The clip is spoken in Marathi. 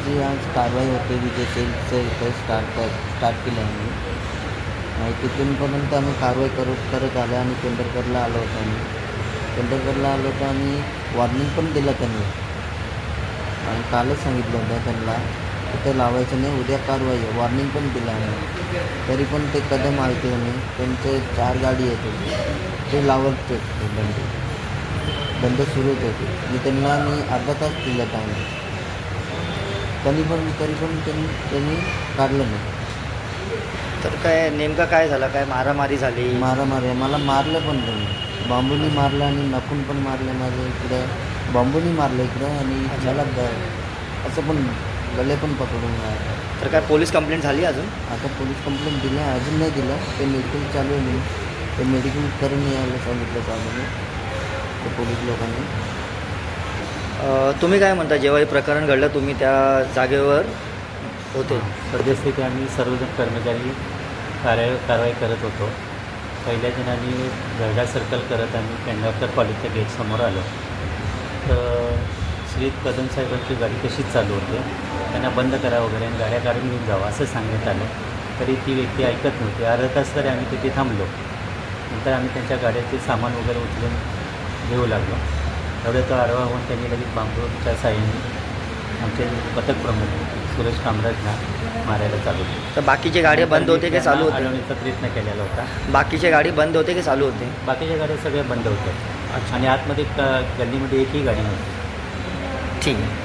जी आज कारवाई होते विजय सेल्सचं इथं स्टार्ट केलं आम्ही आणि तिथूनपर्यंत आम्ही कारवाई करत आलो आणि पेंढरकरला आलो होतो आम्ही. पेंढरकरला आलो होतो आणि वॉर्निंग पण दिलं त्यांनी आणि कालच सांगितलं होतं त्यांना इथं लावायचं नाही, उद्या कारवाई आहे. वॉर्निंग पण दिलं आम्ही. तरी पण ते कदम ऐकलं नाही. त्यांचे 4 गाडी येत होती. ते लावत होते बंद सुरूच होते. मी त्यांना अर्धा तास दिला टाईम. तरी पण त्यांनी काढलं नाही. तर काय नेमकं काय झालं? काय मारामारी झाली? मारामारी मला मारलं पण त्यांनी. बांबूनी मारलं आणि नखून पण मारलं माझं इकडं. बांबूनी मारलं इकडं आणि मला असं पण गले पण पकडून मारलं. तर काय पोलीस कंप्लेंट झाली अजून? आता पोलीस कंप्लेंट दिली आहे, अजून नाही दिलं. ते मेडिकल चालू आहे म्हणून ते मेडिकल करून यायला सांगितलं चालू ते पोलीस लोकांनी. तुम्ही काय म्हणता, जेव्हा हे प्रकरण घडलं तुम्ही त्या जागेवर होते? सद्यस्थिती आम्ही सर्वजण कर्मचारी कारवाई करत होतो. पहिल्या दिनाने दर्गा सर्कल करत आम्ही पेंढारकर कॉलेजच्या गेटसमोर आलो. तर श्री कदम साहेबांची गाडी तशीच चालू होते. त्यांना बंद करा वगैरे आणि गाड्या काढून घेऊन जावं असं सांगण्यात आलं. तरी ती व्यक्ती ऐकत नव्हती. अर्धा तास तरी आम्ही तिथे थांबलो. नंतर आम्ही त्यांच्या गाड्याचे सामान वगैरे उचलून घेऊ लागलो. एवढं तो आडवा होऊन त्यांनी लगेच बांबूच्या साह्याने आमचे पथक प्रमुख सुरेश कामराजला मारायला चालू केलं. तर बाकीचे गाड्या बंद होते की चालू होते? अडवण्याचा प्रयत्न केलेला होता. बाकीचे गाडी बंद होते की चालू होते? बाकीच्या गाड्या सगळ्या बंद होत्या आणि आतमध्ये गल्लीमध्ये एकही गाडी नव्हती. ठीक आहे.